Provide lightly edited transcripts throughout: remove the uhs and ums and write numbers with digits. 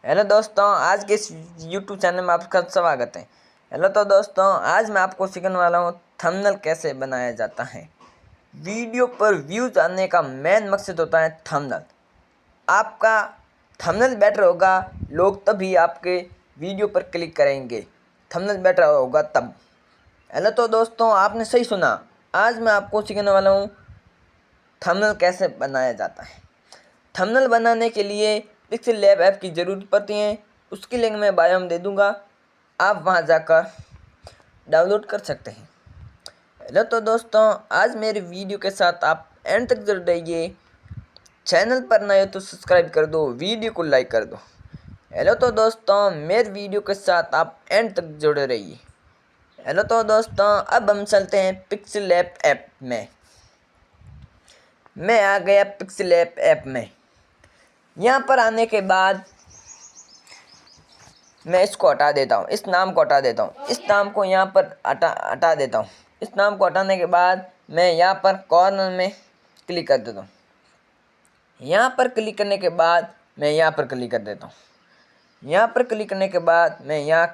Hello दोस्तों, आज के इस YouTube चैनल में आपका स्वागत है। हेलो तो दोस्तों, आज मैं आपको सिखाने वाला हूँ थंबनेल कैसे बनाया जाता है। वीडियो पर व्यूज आने का मेन मकसद होता है थंबनेल। आपका थंबनेल बेटर होगा, लोग तभी आपके वीडियो पर क्लिक करेंगे। थंबनेल बेटर होगा तब। हेलो तो दोस्तों, आपने सही सुना। आज मैं आपको सिखाने वाला हूँ थंबनेल कैसे बनाया जाता है। थंबनेल बनाने के लिए पिक्सेल लैब ऐप की ज़रूरत पड़ती है। उसकी लिंक मैं बायो में दे दूंगा, आप वहां जाकर डाउनलोड कर सकते हैं। हेलो तो दोस्तों, आज मेरी वीडियो के साथ आप एंड तक जुड़ रहिए। चैनल पर नए हो तो सब्सक्राइब कर दो, वीडियो को लाइक कर दो। हेलो तो दोस्तों, मेरी वीडियो के साथ आप एंड तक जुड़े रहिए। हेलो तो दोस्तों, अब हम चलते हैं पिक्सेल लैब ऐप में। मैं आ गया पिक्सेल लैब ऐप में। यहाँ पर आने के बाद मैं इसको हटा देता हूँ, इस नाम को हटा देता हूँ, इस नाम को यहाँ पर हटा देता हूँ। इस नाम को हटाने के बाद मैं यहाँ पर कॉर्नर में क्लिक कर देता हूँ। यहाँ पर क्लिक करने के बाद मैं यहाँ पर क्लिक कर देता हूँ। यहाँ पर क्लिक करने के बाद मैं यहाँ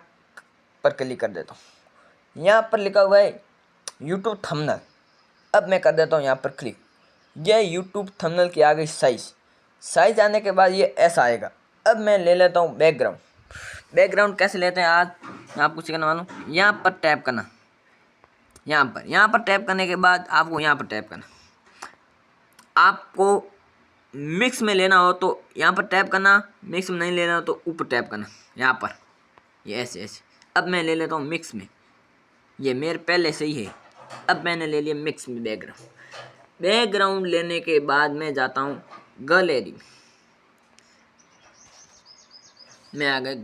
पर क्लिक कर देता हूँ। यहाँ पर लिखा हुआ है यूट्यूब थंबनेल। अब मैं कर देता हूँ यहाँ पर क्लिक। यह यूट्यूब थंबनेल की आ गई साइज आने के बाद ये ऐसा आएगा। अब मैं ले लेता हूँ बैकग्राउंड कैसे लेते हैं आज मैं आपको सिखाने वाला हूँ। यहाँ पर टैप करना, यहाँ पर टैप करने के बाद आपको यहाँ पर टैप करना। आपको मिक्स में लेना हो तो यहाँ पर टैप करना, मिक्स में नहीं लेना हो तो ऊपर टैप करना। यहाँ पर ये ऐसे। अब मैं ले लेता हूँ मिक्स में, ये मेरे पहले से ही है। अब मैंने ले लिया मिक्स में बैकग्राउंड लेने के बाद मैं जाता हूँ गैलरी। मैं आ गया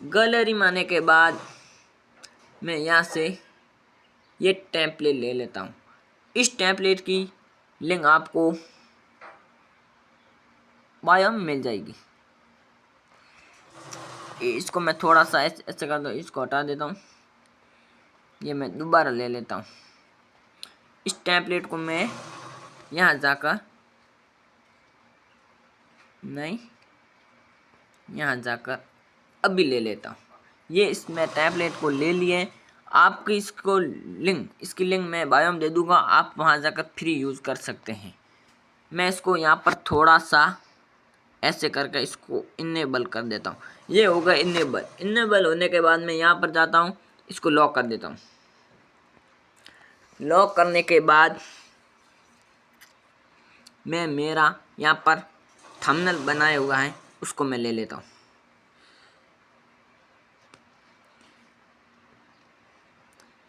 गैलरी में आने के बाद मैं यहाँ से ये टेम्पलेट ले लेता हूँ। इस टेम्पलेट की लिंक आपको बायो में मिल जाएगी। इसको मैं थोड़ा सा ऐसे कर दूँ, इसको हटा देता हूँ। ये मैं दोबारा ले लेता हूँ। इस टेम्पलेट को मैं यहाँ जाकर अभी ले लेता हूँ। ये इसमें टैबलेट को ले लिए। आपकी इसकी लिंक मैं बायो में दे दूँगा, आप वहाँ जाकर फ्री यूज़ कर सकते हैं। मैं इसको यहाँ पर थोड़ा सा ऐसे करके इसको इनेबल कर देता हूँ। ये होगा इनेबल होने के बाद मैं यहाँ पर जाता हूँ, इसको लॉक कर देता हूँ। लॉक करने के बाद मैं मेरा यहाँ पर थंबनेल बनाया हुआ है उसको मैं ले लेता हूँ।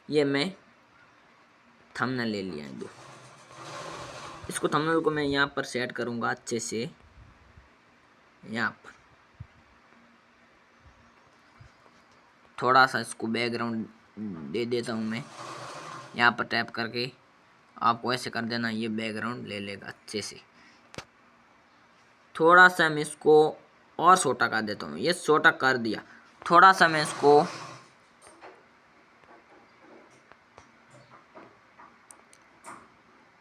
ये मैं थंबनेल ले लिया है दो। इसको थंबनेल को मैं यहाँ पर सेट करूँगा अच्छे से। यहाँ पर थोड़ा सा इसको बैकग्राउंड दे देता हूँ मैं। यहाँ पर टैप करके आपको ऐसे कर देना, ये बैकग्राउंड ले लेगा अच्छे से। थोड़ा सा मैं इसको और छोटा कर देता हूँ। ये छोटा कर दिया। थोड़ा सा मैं इसको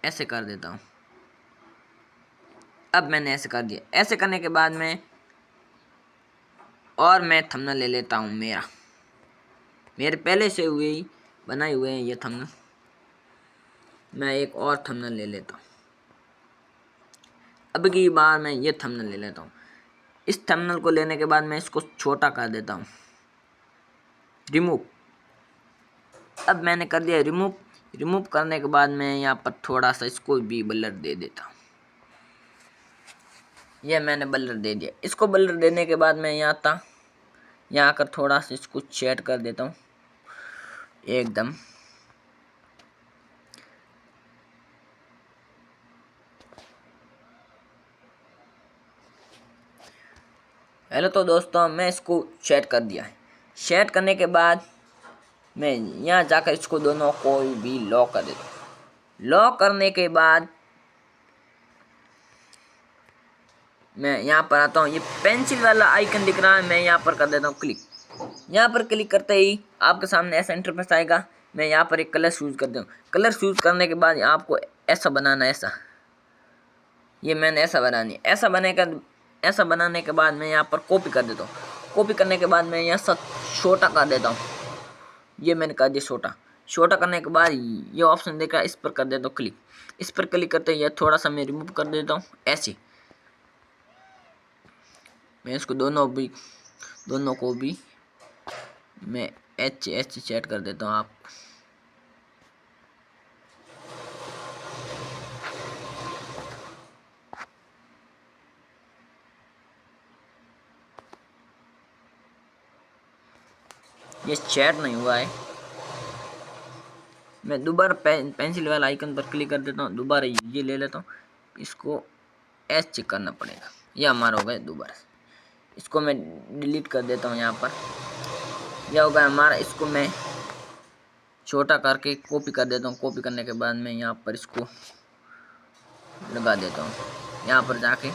ऐसे कर देता हूँ। अब मैंने ऐसे कर दिया। ऐसे करने के बाद मैं थंबनेल ले लेता हूँ। मेरे पहले से बनाए हुए हैं ये थंबनेल। मैं एक और थंबनेल ले लेता हूँ। अब की बार मैं ये थंबनेल ले लेता हूँ। इस थंबनेल को लेने के बाद मैं इसको छोटा कर देता हूँ, रिमूव। अब मैंने कर दिया रिमूव करने के बाद मैं यहाँ पर थोड़ा सा इसको भी ब्लर दे देता हूँ। यह मैंने ब्लर दे दिया। इसको ब्लर देने के बाद मैं यहाँ आकर थोड़ा सा इसको सेट कर देता हूँ एकदम। हेलो तो दोस्तों, मैं इसको सेट कर दिया है। सेट करने के बाद मैं यहाँ जाकर इसको दोनों को भी लॉक कर देता हूँ। लॉक करने के बाद मैं यहाँ पर आता हूँ। ये पेंसिल वाला आइकन दिख रहा है, मैं यहाँ पर कर देता हूँ क्लिक। यहाँ पर क्लिक करते ही आपके सामने ऐसा इंटरफेस आएगा। मैं यहाँ पर एक कलर चूज कर दूँ। कलर चूज करने के बाद आपको ऐसा बनाना है। ये मैंने ऐसा बनानी है। ऐसा बनाने के बाद मैं यहाँ पर कॉपी कर देता हूँ। कॉपी करने के बाद मैं यहाँ सब छोटा कर देता हूँ। ये मैंने कर दिया छोटा। छोटा करने के बाद ये ऑप्शन देखा, इस पर कर देता हूँ क्लिक। इस पर क्लिक करते ही थोड़ा सा मैं रिमूव कर देता हूँ। ऐसे मैं इसको दोनों को भी मैं एच सेट कर देता हूँ। आप ये सेट नहीं हुआ है। मैं दोबारा पेंसिल वाला आइकन पर क्लिक कर देता हूँ। दोबारा ये ले लेता हूँ। इसको एच चेक करना पड़ेगा। यह हमारा हो गया दोबारा। इसको मैं डिलीट कर देता हूँ। यहाँ पर यह होगा हमारा। इसको मैं छोटा करके कॉपी कर देता हूँ। कॉपी करने के बाद मैं यहाँ पर इसको लगा देता हूँ। यहाँ पर जाके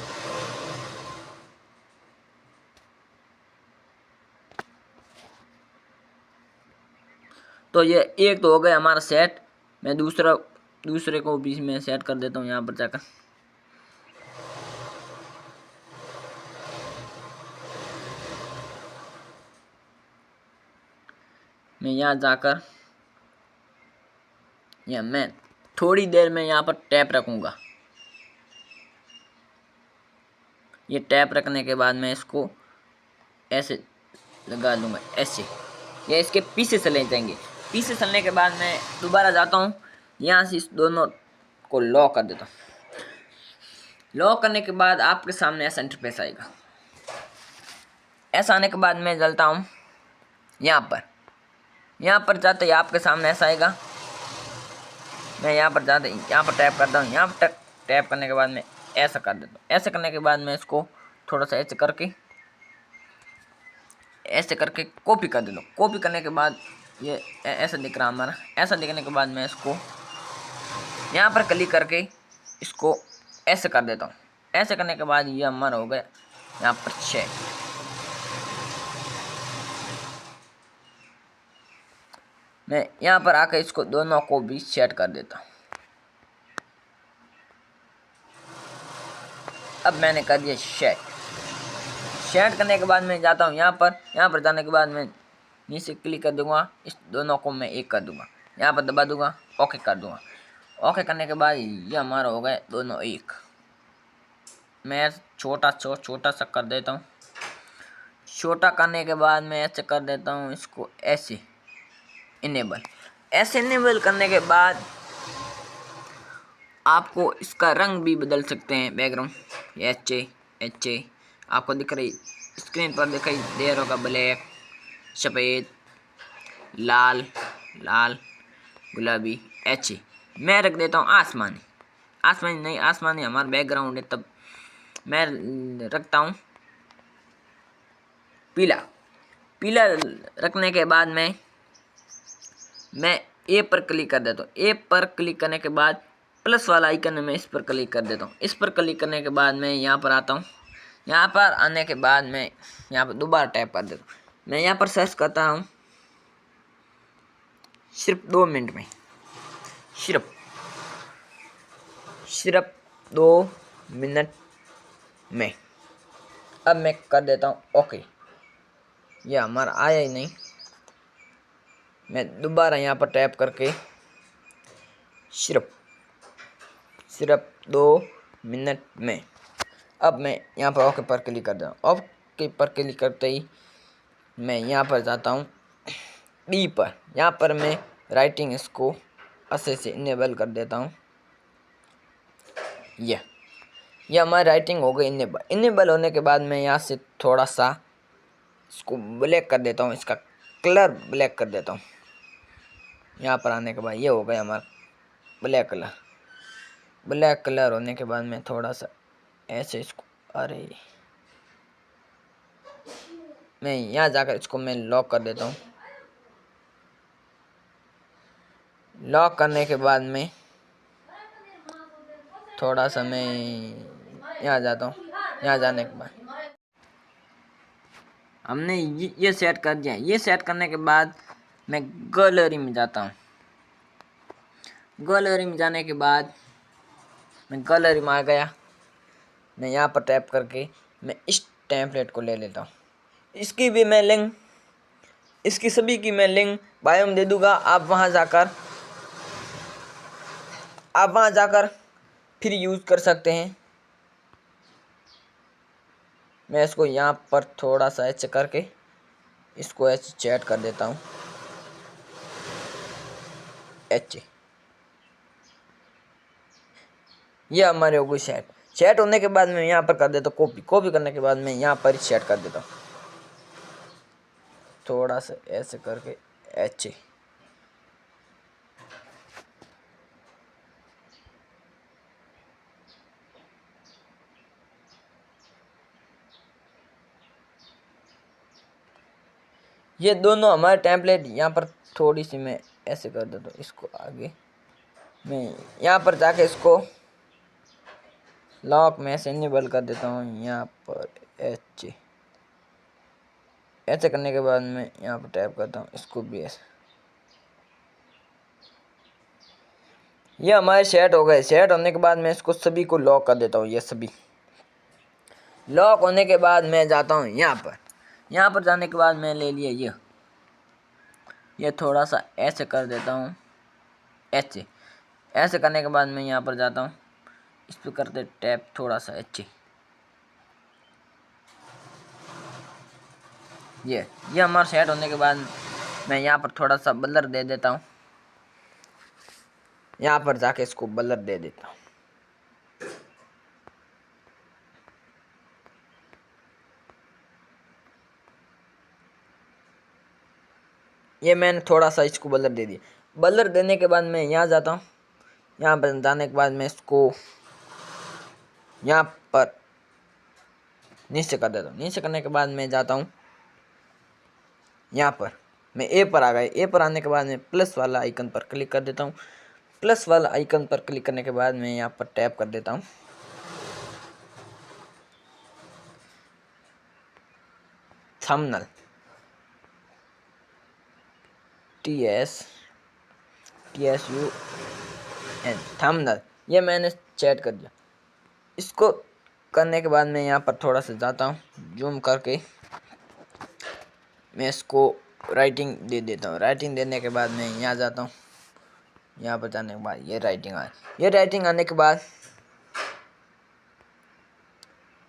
तो ये एक तो हो गया हमारा सेट। मैं दूसरे को भी मैं सेट कर देता हूँ। यहाँ पर जाकर मैं यहाँ जाकर या मैं थोड़ी देर में यहाँ पर टैप रखूँगा। ये टैप रखने के बाद मैं इसको ऐसे लगा लूँगा। ऐसे ये इसके पीछे चले जाएंगे। पीछे चलने के बाद मैं दोबारा जाता हूँ। यहाँ से इस दोनों को लॉक कर देता हूँ। लॉक करने के बाद आपके सामने ऐसा इंटरफेस आएगा। ऐसा आने के बाद मैं चलता हूँ यहाँ पर जाते ही आपके सामने ऐसा आएगा। मैं यहाँ पर जाते यहाँ पर टैप करता हूँ। यहाँ पर टैप करने के बाद मैं ऐसा कर देता हूँ। ऐसे करने के बाद मैं इसको थोड़ा सा ऐसे करके कॉपी कर देता हूँ। कॉपी करने के बाद ये ऐसा दिख रहा हमारा। ऐसा दिखने के बाद मैं इसको यहाँ पर क्लिक करके इसको ऐसे कर देता हूँ। ऐसे करने के बाद ये हमारा हो गया यहाँ पर 6। मैं यहाँ पर आकर इसको दोनों को भी सेट कर देता हूँ। अब मैंने कर दिया सेट करने के बाद मैं जाता हूँ यहाँ पर जाने के बाद मैं नीचे क्लिक कर दूंगा। इस दोनों को मैं एक कर दूंगा। यहाँ पर दबा दूंगा, ओके कर दूंगा। ओके करने के बाद ये हमारा हो गया दोनों एक। मैं छोटा सा कर देता हूँ। छोटा करने के बाद मैं ऐसे कर देता हूँ इसको ऐसे इनेबल करने के बाद आपको इसका रंग भी बदल सकते हैं। बैकग्राउंड एच ए आपको दिख रही स्क्रीन पर दिखाई दे रहा होगा। ब्लैक, सफ़ेद, लाल गुलाबी एच। मैं रख देता हूँ आसमानी हमारा बैकग्राउंड है। तब मैं रखता हूँ पीला रखने के बाद मैं ए पर क्लिक कर देता हूँ। ए पर क्लिक करने के बाद प्लस वाला आइकन है, मैं इस पर क्लिक कर देता हूँ। इस पर क्लिक करने के बाद मैं यहाँ पर आता हूँ। यहाँ पर आने के बाद मैं यहाँ पर दोबारा टैप कर देता हूँ। मैं यहाँ पर सर्च करता हूँ सिर्फ 2 मिनट में, सिर्फ 2 मिनट में। अब मैं कर देता हूँ ओके। ये हमारा आया ही नहीं। मैं दोबारा यहाँ पर टैप करके सिर्फ 2 मिनट में। अब मैं यहाँ पर ओके पर क्लिक कर दूँ। ओके पर क्लिक करते ही मैं यहाँ पर जाता हूँ बी पर। यहाँ पर मैं राइटिंग इसको अच्छे से इनेबल कर देता हूँ। यह हमारी राइटिंग हो गई इनेबल होने के बाद मैं यहाँ से थोड़ा सा इसको ब्लैक कर देता हूँ। इसका कलर ब्लैक कर देता हूँ। यहाँ पर आने के बाद ये हो गया हमारा ब्लैक कलर होने के बाद मैं थोड़ा सा ऐसे इसको मैं यहाँ जाकर इसको मैं लॉक कर देता हूँ। लॉक करने के बाद मैं थोड़ा सा मैं यहाँ जाता हूँ। यहाँ जाने के बाद हमने ये सेट कर दिया। ये सेट करने के बाद मैं गैलरी में जाता हूँ। गैलरी में जाने के बाद मैं गैलरी में आ गया। मैं यहाँ पर टैप करके मैं इस टेम्पलेट को ले लेता हूँ। इसकी भी मैं लिंक, इसकी सभी की मैं लिंक बायो में दे दूंगा। आप वहाँ जाकर फिर यूज़ कर सकते हैं। मैं इसको यहाँ पर थोड़ा सा ऐसे करके इसको ऐसे चैट कर देता हूँ। ऐसे ये हमारे हो गई सेट होने के बाद मैं यहाँ पर कर देता हूँ कॉपी करने के बाद मैं यहाँ पर सेट कर देता हूँ, थोड़ा सा ऐसे करके ऐसे। ये दोनों हमारे टेम्पलेट यहाँ पर थोड़ी सी मैं ऐसे कर देता हूँ। इसको आगे मैं यहाँ पर जाके इसको लॉक में ऐसे इनेबल कर देता हूँ। यहाँ पर ऐसे ऐसे करने के बाद मैं यहाँ पर टैप करता हूँ, इसको भी ऐसे। ये हमारे सेट हो गए। सेट होने के बाद मैं इसको सभी को लॉक कर देता हूँ। ये सभी लॉक होने के बाद मैं जाता हूँ यहाँ पर जाने के बाद मैं ले लिया ये थोड़ा सा ऐसे कर देता हूँ। ऐसे करने के बाद मैं यहाँ पर जाता हूँ, इस पर करते टैप थोड़ा सा ऐसे। ये हमारा सेट होने के बाद मैं यहाँ पर थोड़ा सा ब्लर दे देता हूँ। यहाँ पर जाके इसको ब्लर दे देता हूँ। ये मैंने थोड़ा सा इसको ब्लर दे दिया। ब्लर देने के बाद मैं यहाँ जाता हूँ। यहाँ पर जाने के बाद मैं इसको यहाँ पर नीचे कर देता हूँ। नीचे करने के बाद मैं जाता हूँ यहाँ पर, मैं ए पर आ गया। ए पर आने के बाद मैं प्लस वाला आइकन पर क्लिक कर देता हूँ। प्लस वाला आइकन पर क्लिक करने के बाद मैं यहाँ पर टैप कर देता हूँ। थंबनेल TSUN थंबनेल ये मैंने सेट कर दिया। इसको करने के बाद मैं यहाँ पर थोड़ा सा जाता हूँ, जूम करके मैं इसको राइटिंग दे देता हूँ। राइटिंग देने के बाद मैं यहाँ जाता हूँ। यहाँ पर जाने के बाद ये राइटिंग आने के बाद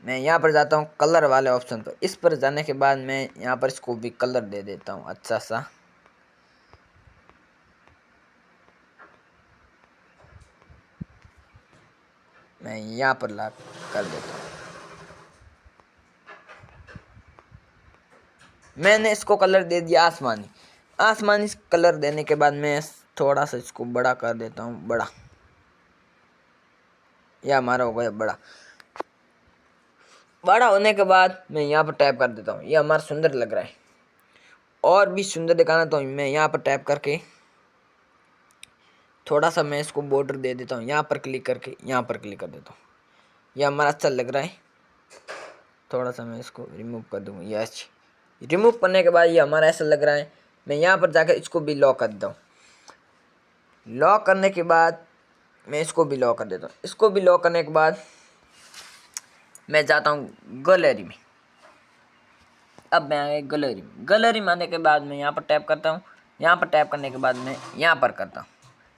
मैं यहाँ पर जाता हूँ कलर वाले ऑप्शन पर। इस पर जाने के बाद मैं यहाँ पर इसको भी कलर दे देता हूँ अच्छा सा। मैं यहाँ पर ला कर देता हूँ। मैंने इसको कलर दे दिया आसमानी कलर देने के बाद मैं थोड़ा सा इसको बड़ा कर देता हूँ। यह हमारा हो गया बड़ा होने के बाद मैं यहाँ पर टैप कर देता हूँ। यह हमारा सुंदर लग रहा है। और भी सुंदर दिखाना तो मैं यहाँ पर टैप करके थोड़ा सा मैं इसको बॉर्डर दे देता हूँ। यहाँ पर क्लिक करके यहाँ पर क्लिक कर देता हूँ। यह हमारा अच्छा लग रहा है। थोड़ा सा मैं इसको रिमूव कर दूँगा। ये अच्छी रिमूव करने के बाद ये हमारा ऐसा लग रहा है। मैं यहाँ पर जाकर इसको भी लॉक कर देता हूँ। लॉक करने के बाद मैं इसको भी लॉक कर देता हूँ। इसको भी लॉक करने के बाद मैं जाता हूँ गैलरी में। अब मैं आ गया गैलरी में आने के बाद मैं यहाँ पर टैप करता हूँ। यहाँ पर टैप करने के बाद मैं यहाँ पर करता हूँ।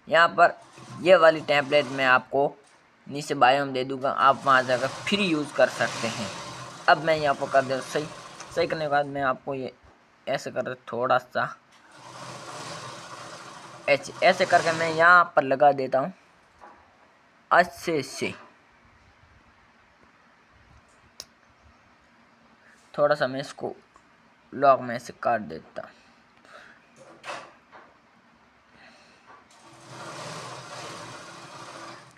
यहाँ पर ये वाली टेम्पलेट मैं आपको नीचे बायो में दे दूँगा, आप वहाँ जाकर फ्री यूज़ कर सकते हैं। अब मैं यहाँ पर कर दूँ सही करने के बाद मैं आपको ये ऐसे कर थोड़ा सा ऐसे करके मैं यहाँ पर लगा देता हूँ अच्छे से। थोड़ा सा मैं इसको लॉक में से काट देता हूँ।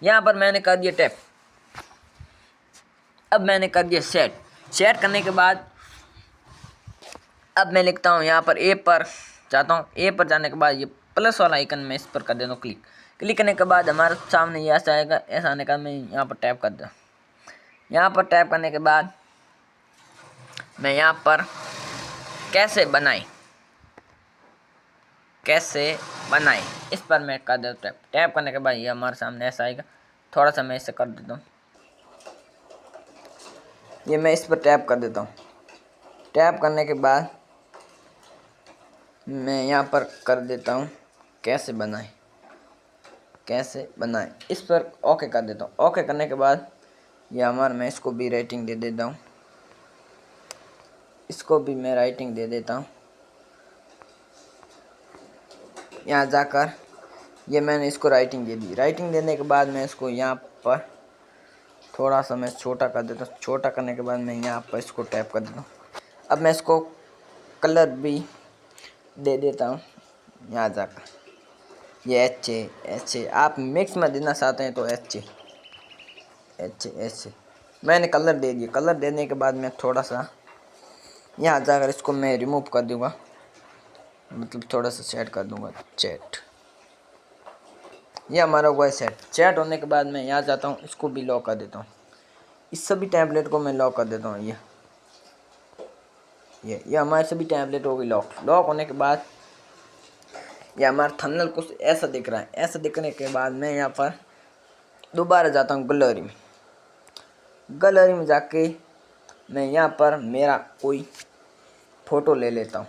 यहाँ पर मैंने कर दिया टैप। अब मैंने कर दिया सेट करने के बाद अब मैं लिखता हूँ यहाँ पर ए पर जाता हूँ। ए पर जाने के बाद ये प्लस वाला आइकन मैं इस पर कर देता हूँ क्लिक करने के बाद हमारे सामने ये ऐसा आएगा। ऐसा आने का मैं यहाँ पर टैप कर दूँ। यहाँ पर टैप करने के बाद मैं यहाँ पर कैसे बनाए इस पर मैं कर देता हूँ टैप करने के बाद ये हमारे सामने ऐसा आएगा। थोड़ा सा मैं इसे कर देता हूँ। ये मैं इस पर टैप कर देता हूँ। टैप करने के बाद मैं यहाँ पर कर देता हूँ कैसे बनाएं, इस पर ओके कर देता हूँ। ओके करने के बाद ये हमारा, मैं इसको भी रेटिंग दे देता हूँ, इसको भी मैं राइटिंग दे देता हूँ। यहाँ जाकर ये मैंने इसको राइटिंग दे दी। राइटिंग देने के बाद मैं इसको यहाँ पर थोड़ा सा मैं छोटा कर देता हूँ। छोटा करने के बाद मैं यहाँ पर इसको टैप कर देता हूँ। अब मैं इसको कलर भी दे देता हूँ। यहाँ जाकर ये एच ए आप मिक्स में देना चाहते हैं तो एच ए मैंने कलर दे दिया। कलर देने के बाद मैं थोड़ा सा यहाँ जाकर इसको मैं रिमूव कर दूँगा, मतलब थोड़ा सा सेट कर दूँगा। चैट, ये हमारा हुआ है सेट। चैट होने के बाद मैं यहाँ जाता हूँ, इसको भी लॉक कर देता हूँ। इस सभी टैबलेट को मैं लॉक कर देता हूँ। ये हमारे सभी टैबलेट हो गई लॉक। लॉक होने के बाद ये हमारा थंबनेल कुछ ऐसा दिख रहा है। ऐसा दिखने के बाद मैं यहाँ पर दोबारा जाता हूँ गैलरी में। गैलरी में जाके मैं यहाँ पर मेरा कोई फ़ोटो ले लेता हूँ।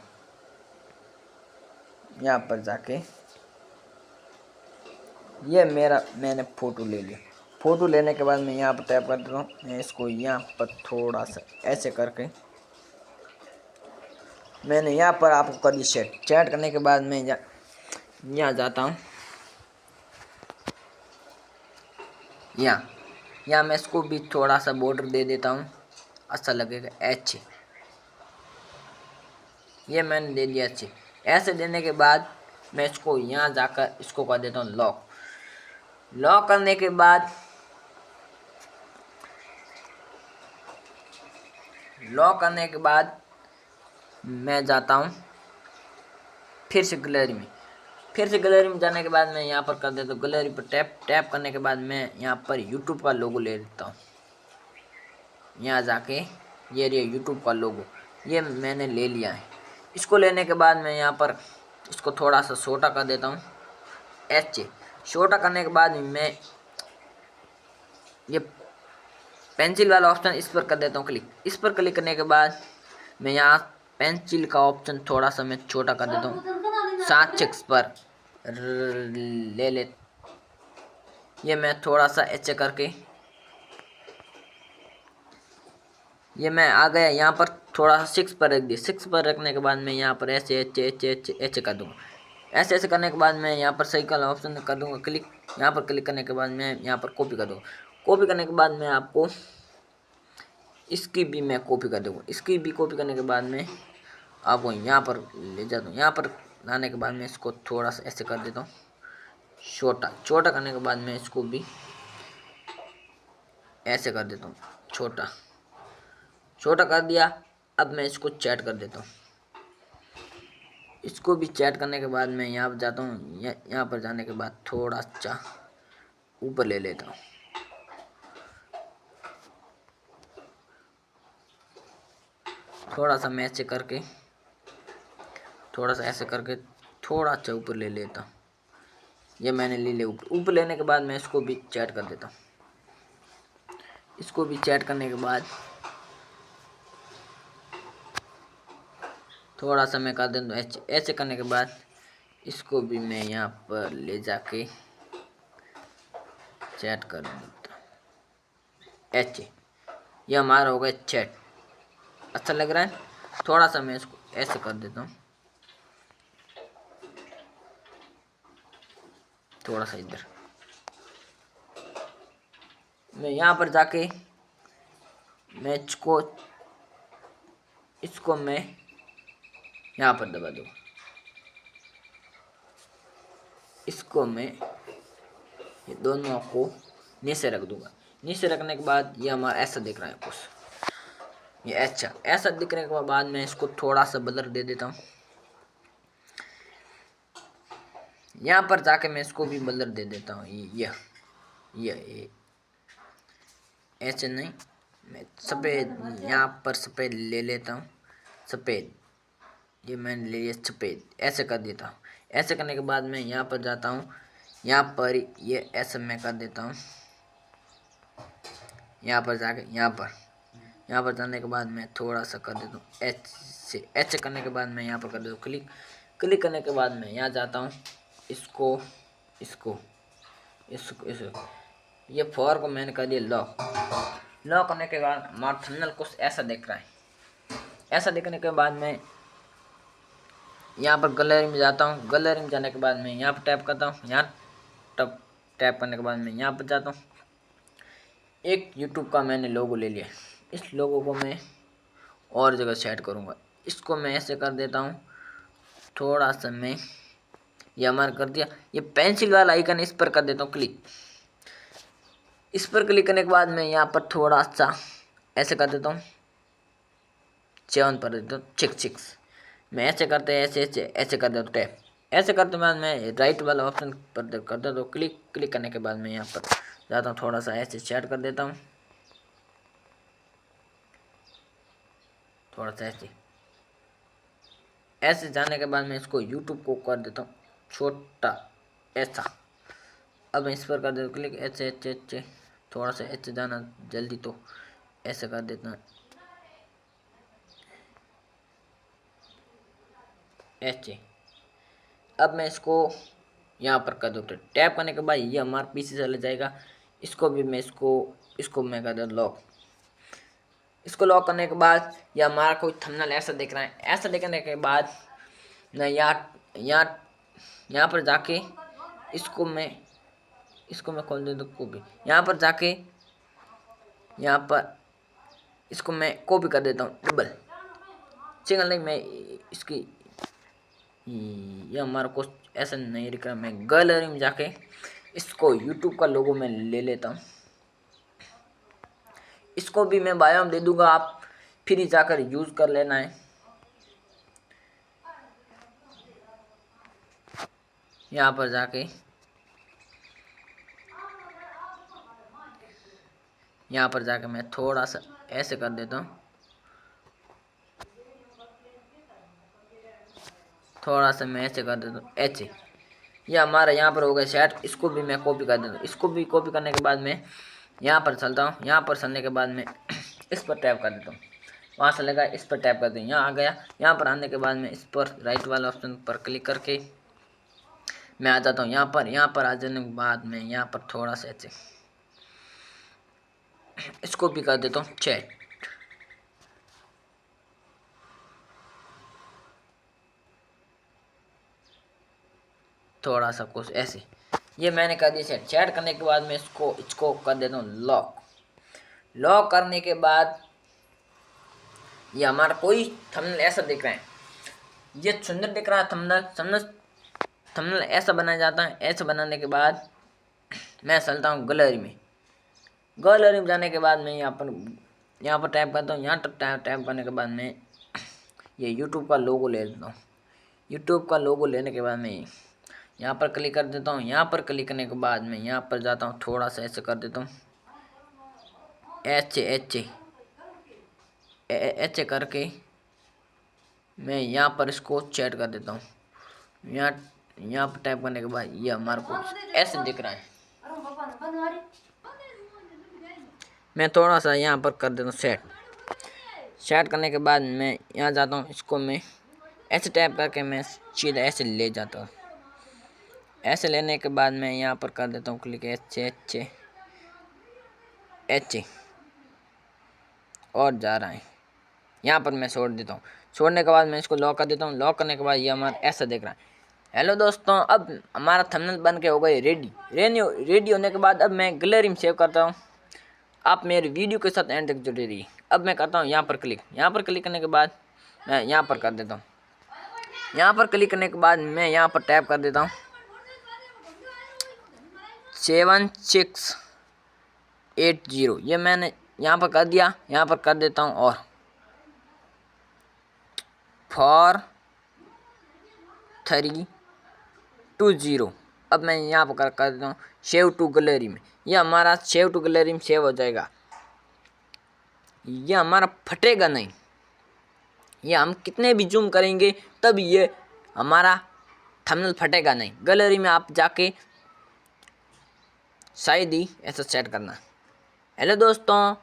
यहाँ पर जाके ये मैंने फ़ोटो ले लिया। फ़ोटो लेने के बाद मैं यहाँ पर टैप कर देता हूँ। मैं इसको यहाँ पर थोड़ा सा ऐसे करके मैंने यहाँ पर आपको कर दी सेट। चैट करने के बाद मैं यहाँ जाता हूँ। यहाँ मैं इसको भी थोड़ा सा बॉर्डर दे देता हूँ, अच्छा लगेगा। एच, ये मैंने दे दिया एच। ऐसे देने के बाद मैं इसको यहाँ जाकर इसको कर देता हूँ लॉक। लॉक करने के बाद मैं जाता हूँ फिर से गैलरी में। जाने के बाद मैं यहाँ पर कर देता हूँ गैलरी पर टैप करने के बाद मैं यहाँ पर यूट्यूब का लोगो ले लेता हूँ। यहाँ जाके ये रही यूट्यूब का लोगो, ये मैंने ले लिया है। इसको लेने के बाद मैं यहाँ पर इसको थोड़ा सा छोटा कर देता हूँ। एच, छोटा करने के बाद मैं ये पेंसिल वाला ऑप्शन इस पर कर देता हूँ क्लिक। इस पर क्लिक करने के बाद मैं यहाँ पेंसिल का ऑप्शन थोड़ा सा मैं छोटा कर देता हूँ। 7 पर ले ले, ये मैं थोड़ा सा एच करके ये मैं आ गया। यहाँ पर थोड़ा सा 6 पर रख दिया। 6 पर रखने के बाद मैं यहाँ पर ऐसे एच कर दूँगा। ऐसे करने के बाद मैं यहाँ पर सही का ऑप्शन कर दूँगा क्लिक। यहाँ पर क्लिक करने के बाद मैं यहाँ पर कॉपी कर दूँगा। कॉपी करने के बाद मैं आपको इसकी भी मैं कॉपी कर दूँगा। इसकी भी कॉपी करने के बाद मैं आपको यहाँ पर ले जाता हूँ। यहाँ पर लाने के बाद मैं इसको थोड़ा सा ऐसे कर देता हूँ छोटा करने के बाद मैं इसको भी ऐसे कर देता हूँ छोटा कर दिया। अब मैं इसको चैट कर देता हूँ। इसको भी चैट करने के बाद मैं यहाँ पर जाता हूँ। यहाँ पर जाने के बाद थोड़ा सा ऊपर ले लेता हूँ। थोड़ा सा मैं ऐसे करके थोड़ा सा ऐसे करके थोड़ा अच्छा ऊपर ले लेता हूँ। ये मैंने ले लिया ऊपर लेने के बाद मैं इसको भी चैट कर देता हूँ। इसको भी चैट करने के बाद थोड़ा सा मैं कर देता हूँ। ऐसे करने के बाद इसको भी मैं यहाँ पर ले जाके चैट कर देता हूँ। एच, ये हमारा हो गया चैट। अच्छा लग रहा है। थोड़ा सा मैं इसको ऐसे कर देता हूँ, थोड़ा सा इधर। मैं यहाँ पर जाके मैं इसको मैं यहाँ पर दबा दूँ। इसको मैं ये दोनों को नीचे रख दूंगा। नीचे रखने के बाद ये हमारा ऐसा दिख रहा है कुछ, ये अच्छा ऐसा दिखने के बाद मैं इसको थोड़ा सा ब्लर दे देता हूँ। यहाँ पर जाके मैं इसको भी ब्लर दे देता हूँ। ये ऐसे नहीं, मैं सफ़ेद यहाँ पर सफ़ेद ले लेता हूँ। सफ़ेद, ये मैंने ले लिया सफ़ेद। ऐसे कर देता हूँ। ऐसे करने के बाद मैं यहाँ पर जाता हूँ। यहाँ पर ये ऐसे मैं कर देता हूँ। यहाँ पर जाके यहाँ पर यहाँ पर जाने के बाद मैं थोड़ा सा कर देता हूँ एच से। एच करने के बाद मैं यहाँ पर कर देता हूँ क्लिक। क्लिक करने के बाद मैं यहाँ जाता हूँ, इसको इसको इसको ये 4 को मैंने कर दिया लॉक। लॉक करने के बाद हमारा थंबनेल कुछ ऐसा दिख रहा है। ऐसा दिखने के बाद मैं यहाँ पर गैलरी में जाता हूँ। गैलरी में जाने के बाद मैं यहाँ पर टैप करता हूँ। यहाँ टैप करने के बाद मैं यहाँ पर जाता हूँ। एक यूट्यूब का मैंने लोगो ले लिया। इस लोगो को मैं और जगह सेट करूँगा। इसको मैं ऐसे कर देता हूँ, थोड़ा सा मैं ये हमारा कर दिया। ये पेंसिल वाला आइकन इस पर कर देता हूँ क्लिक। इस पर क्लिक करने के बाद मैं यहाँ पर थोड़ा सा ऐसे कर देता हूँ, 7 पर देता हूँ 6। मैं ऐसे करते ऐसे ऐसे ऐसे कर देता हूँ टैप। ऐसे करते बाद मैं राइट वाला ऑप्शन पर कर देता हूँ क्लिक। क्लिक करने के बाद मैं यहाँ पर जाता हूँ, थोड़ा सा ऐसे सेट कर देता हूँ, थोड़ा सा ऐसे। ऐसे जाने के बाद मैं इसको यूट्यूब को कर देता हूँ छोटा ऐसा। अब मैं इस पर कर देता हूँ क्लिक। ऐसे ऐसे ऐसे थोड़ा सा ऐसे जाना जल्दी, तो ऐसे कर देता हूँ ऐसे। अब मैं इसको यहाँ पर कर दूँ टैप करने के बाद ये हमारा पीछे चला जाएगा। इसको भी मैं इसको मैं कर दूँ लॉक। इसको लॉक करने के बाद ये हमारा कोई थंबनेल ऐसा दिख रहा है। ऐसा दिखने के बाद मैं यहाँ पर जाके इसको मैं खोल देता हूँ कॉपी। यहाँ पर जाके यहाँ पर इसको मैं कॉपी कर देता हूँ डबल, सिंगल नहीं। मैं इसकी ये हमारा कुछ ऐसा नहीं दिख रहा। मैं गैलरी में जाके इसको यूट्यूब का लोगो मैं ले लेता हूँ। इसको भी मैं बायो में दे दूंगा, आप फिर जाकर यूज कर लेना है। यहाँ पर जाके मैं थोड़ा सा ऐसे कर देता हूँ, थोड़ा सा मैं ऐसे कर देता हूँ ऐसे। ये हमारा यहाँ पर हो गया सेट। इसको भी मैं कॉपी कर देता हूँ। इसको भी कॉपी करने के बाद मैं यहाँ पर चलता हूँ। यहाँ पर चलने के बाद मैं इस पर टैप कर देता हूँ, वहाँ से लगा इस पर टैप कर दें, यहाँ आ गया। यहाँ पर आने के बाद मैं इस पर राइट वाला ऑप्शन पर क्लिक करके मैं आ जाता हूँ यहाँ पर। यहाँ पर आ जाने के बाद मैं यहाँ पर थोड़ा सा ऐसे इसको भी कर देता हूँ चैट। थोड़ा सा कुछ ऐसे ये मैंने कर दिया सेट। चैट करने के बाद मैं इसको कर देता हूँ लॉक। लॉक करने के बाद ये हमारा कोई थंबनेल ऐसा दिख रहा है। ये सुंदर दिख रहा है थंबनेल ऐसा बनाया जाता है। ऐसा बनाने के बाद मैं चलता हूँ गैलरी में। गैलरी में जाने के बाद मैं यहाँ पर टैप करता हूँ। यहाँ टैप करने के बाद मैं ये यूट्यूब का लोगो ले लेता हूँ। यूट्यूब का लोगो लेने के बाद मैं यहाँ पर क्लिक कर देता हूँ। यहाँ पर क्लिक करने के बाद मैं यहाँ पर जाता हूँ, थोड़ा सा ऐसे कर देता हूँ ऐसे करके मैं यहाँ पर इसको चैट कर देता हूँ। यहाँ पर टाइप करने के बाद ये हमारे को ऐसे दिख रहा है। मैं थोड़ा सा यहाँ पर कर देता हूँ सेट करने के बाद मैं यहाँ जाता हूँ। इसको मैं ऐसे टैप करके मैं सीधा ऐसे ले जाता हूँ। ऐसे लेने के बाद मैं यहाँ पर कर देता हूँ क्लिक ऐसे और जा रहा है। यहाँ पर मैं छोड़ देता हूँ। छोड़ने के बाद मैं इसको लॉक कर देता हूँ। लॉक करने के बाद ये हमारा ऐसा दिख रहा है। हेलो दोस्तों, अब हमारा थंबनेल बन के हो गए रेडी होने के बाद अब मैं गैलरी में सेव करता हूँ। आप मेरे वीडियो के साथ एंड तक जुड़े रहिए। अब मैं करता हूँ यहाँ पर क्लिक करने के बाद मैं यहाँ पर कर देता हूँ। यहाँ पर क्लिक करने के बाद मैं यहाँ पर टैप कर देता हूँ 7680। ये मैंने यहाँ पर कर दिया। यहाँ पर कर देता हूँ और 4320। अब मैं यहाँ पर कर देता हूँ सेव टू गैलरी में। ये हमारा सेव टू गैलरी में सेव हो जाएगा। ये हमारा फटेगा नहीं। ये हम कितने भी जूम करेंगे तब ये हमारा थंबनेल फटेगा नहीं। गैलरी में आप जाके शायद ही ऐसा सेट करना। हेलो दोस्तों,